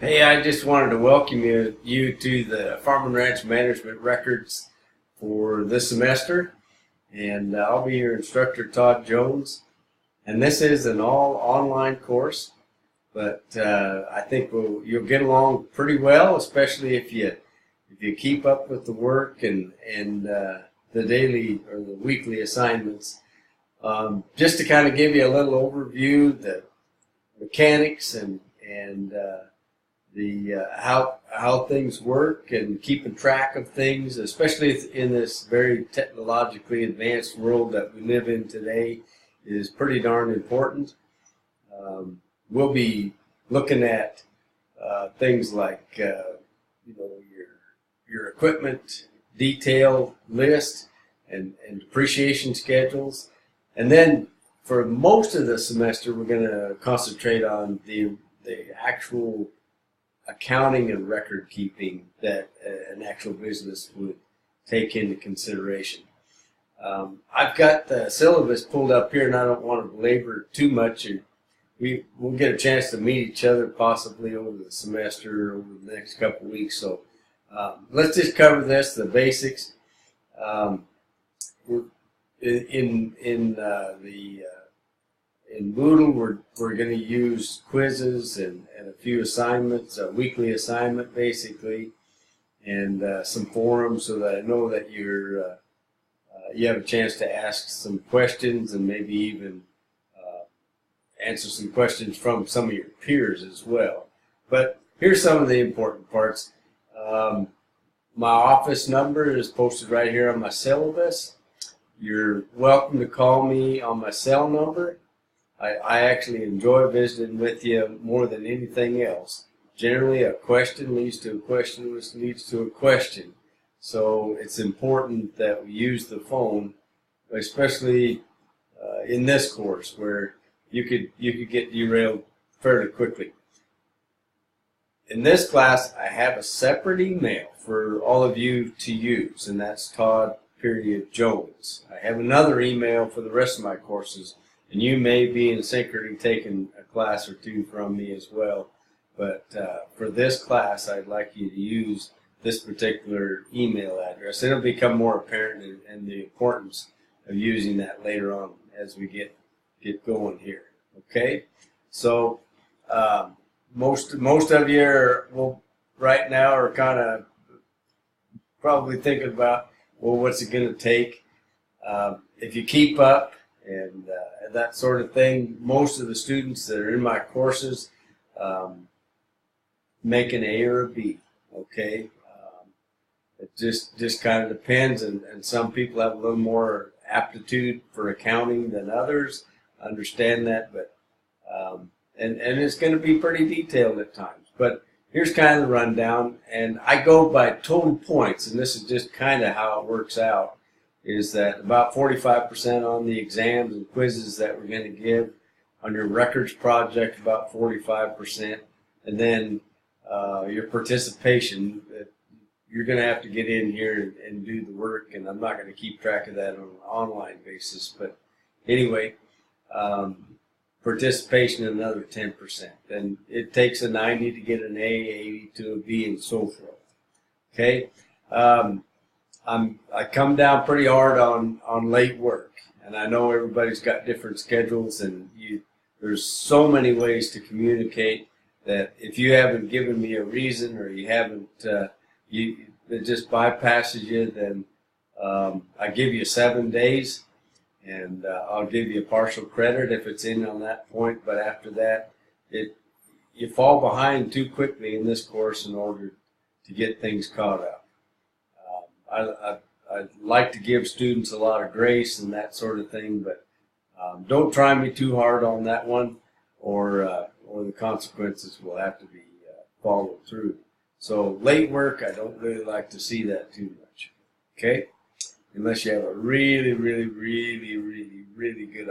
Hey, I just wanted to welcome you to the Farm and Ranch Management Records for this semester. And I'll be your instructor, Todd Jones. And this is an all online course, but I think you'll get along pretty well, especially if you keep up with the work and the daily or the weekly assignments. Just to kind of give you a little overview, the mechanics and how things work and keeping track of things, especially in this very technologically advanced world that we live in today, is pretty darn important. We'll be looking at things like your equipment detail list and depreciation schedules, and then for most of the semester we're going to concentrate on the actual accounting and record keeping that an actual business would take into consideration. I've got the syllabus pulled up here, and I don't want to belabor too much. We'll get a chance to meet each other possibly over the semester, over the next couple of weeks. So let's just cover this, the basics. In Moodle, we're going to use quizzes and a few assignments, a weekly assignment basically, and some forums so that I know that you have a chance to ask some questions and maybe even answer some questions from some of your peers as well. But here's some of the important parts. My office number is posted right here on my syllabus. You're welcome to call me on my cell number. I actually enjoy visiting with you more than anything else. Generally, a question leads to a question, which leads to a question. So it's important that we use the phone, especially in this course where you could get derailed fairly quickly. In this class, I have a separate email for all of you to use, and that's Todd.Jones. I have another email for the rest of my courses. And you may be in synchrony taking a class or two from me as well. But for this class, I'd like you to use this particular email address. It'll become more apparent and the importance of using that later on as we get going here. Okay? So most of you right now are kind of probably thinking about, well, what's it going to take? If you keep up and that sort of thing, most of the students that are in my courses make an A or a B. Okay, it just kind of depends, and some people have a little more aptitude for accounting than others. I understand that, but and it's going to be pretty detailed at times. But here's kind of the rundown, and I go by total points, and this is just kind of how it works out. Is that about 45% on the exams and quizzes that we're going to give. On your records project, about 45%. And then your participation, you're going to have to get in here and do the work, and I'm not going to keep track of that on an online basis. But anyway, participation another 10%. And it takes a 90 to get an A, 80 to a B, and so forth. Okay? I come down pretty hard on late work, and I know everybody's got different schedules, and there's so many ways to communicate that if you haven't given me a reason or you haven't, it just bypasses you, then I give you 7 days, and I'll give you a partial credit if it's in on that point. But after that, you fall behind too quickly in this course in order to get things caught up. I'd like to give students a lot of grace and that sort of thing, but don't try me too hard on that one, or the consequences will have to be followed through. So late work, I don't really like to see that too much. Okay, unless you have a really, really, really, really, really good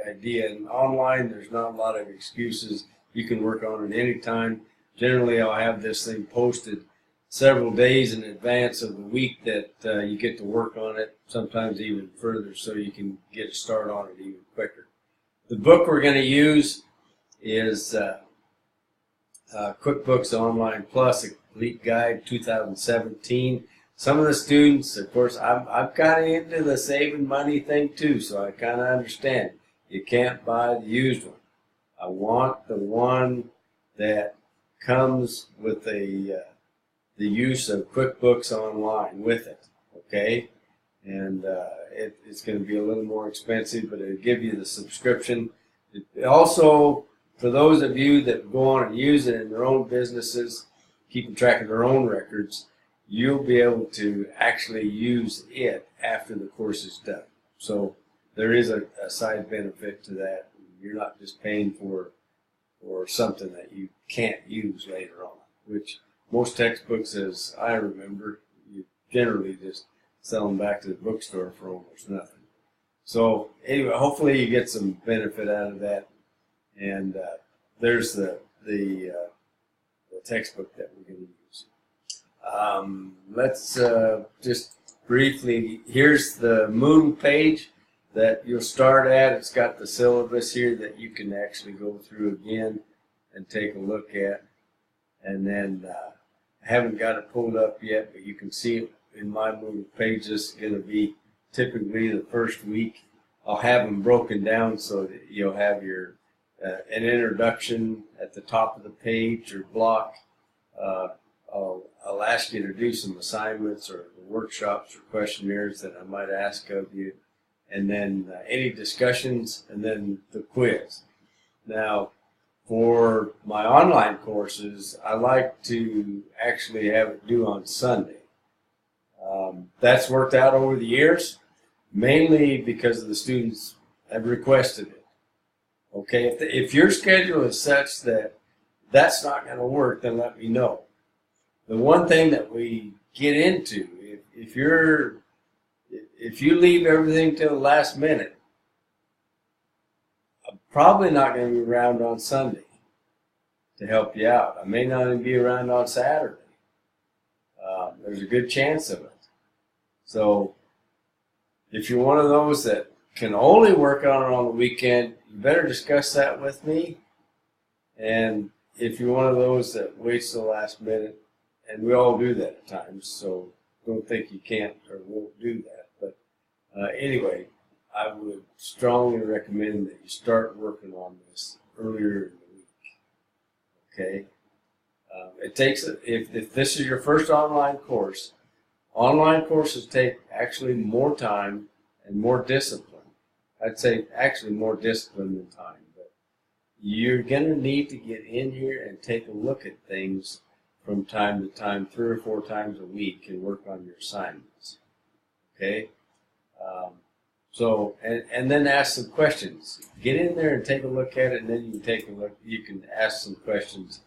idea. And online, there's not a lot of excuses. You can work on it anytime. Generally, I'll have this thing posted several days in advance of the week that you get to work on it, sometimes even further, so you can get a start on it even quicker. The book we're going to use is QuickBooks Online Plus, a complete guide 2017. Some of the students, of course, I'm kind of into the saving money thing too, so I kind of understand. You can't buy the used one. I want the one that comes with the use of QuickBooks Online with it, okay? And it's going to be a little more expensive, but it'll give you the subscription. It also, for those of you that go on and use it in their own businesses, keeping track of their own records, you'll be able to actually use it after the course is done. So there is a side benefit to that. You're not just paying for something that you can't use later on, which most textbooks, as I remember, you generally just sell them back to the bookstore for almost nothing. So anyway, hopefully you get some benefit out of that. And there's the textbook that we're going to use. Let's just briefly, here's the Moodle page that you'll start at. It's got the syllabus here that you can actually go through again and take a look at. And then I haven't got it pulled up yet, but you can see it in my Moodle page. This is going to be typically the first week. I'll have them broken down so that you'll have your an introduction at the top of the page or block. I'll ask you to do some assignments or workshops or questionnaires that I might ask of you, and then any discussions, and then the quiz. Now, for my online courses, I like to actually have it due on Sunday. That's worked out over the years, mainly because the students have requested it. Okay, if your schedule is such that that's not going to work, then let me know. The one thing that we get into, if you leave everything till the last minute, I'm probably not going to be around on Sunday to help you out. I may not even be around on Saturday. There's a good chance of it. So if you're one of those that can only work on it on the weekend, you better discuss that with me. And if you're one of those that waits till the last minute, and we all do that at times, so don't think you can't or won't do that. But anyway, I would strongly recommend that you start working on this earlier in the week. Okay? It takes, if this is your first online courses take actually more time and more discipline. I'd say actually more discipline than time, but you're going to need to get in here and take a look at things from time to time, 3 or 4 times a week, and work on your assignments. Okay? And then ask some questions. Get in there and take a look at it, and then you can take a look. You can ask some questions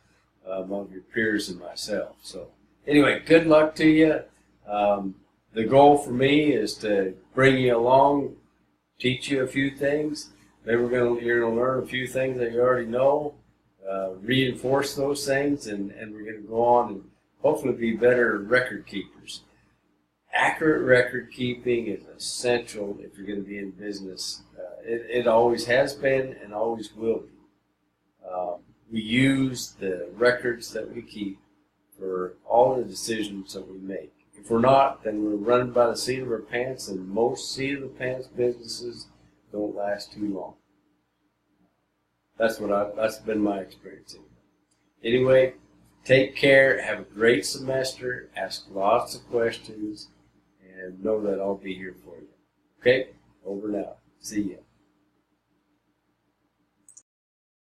among your peers and myself. So anyway, good luck to you. The goal for me is to bring you along, teach you a few things. Maybe you're going to learn a few things that you already know, reinforce those things, and we're going to go on and hopefully be better record keepers. Accurate record keeping is essential if you're going to be in business. It always has been and always will be. We use the records that we keep for all the decisions that we make. If we're not, then we're running by the seat of our pants, and most seat of the pants businesses don't last too long. That's been my experience. Anyway, take care, have a great semester, ask lots of questions, and know that I'll be here for you. Okay? Over now. See ya.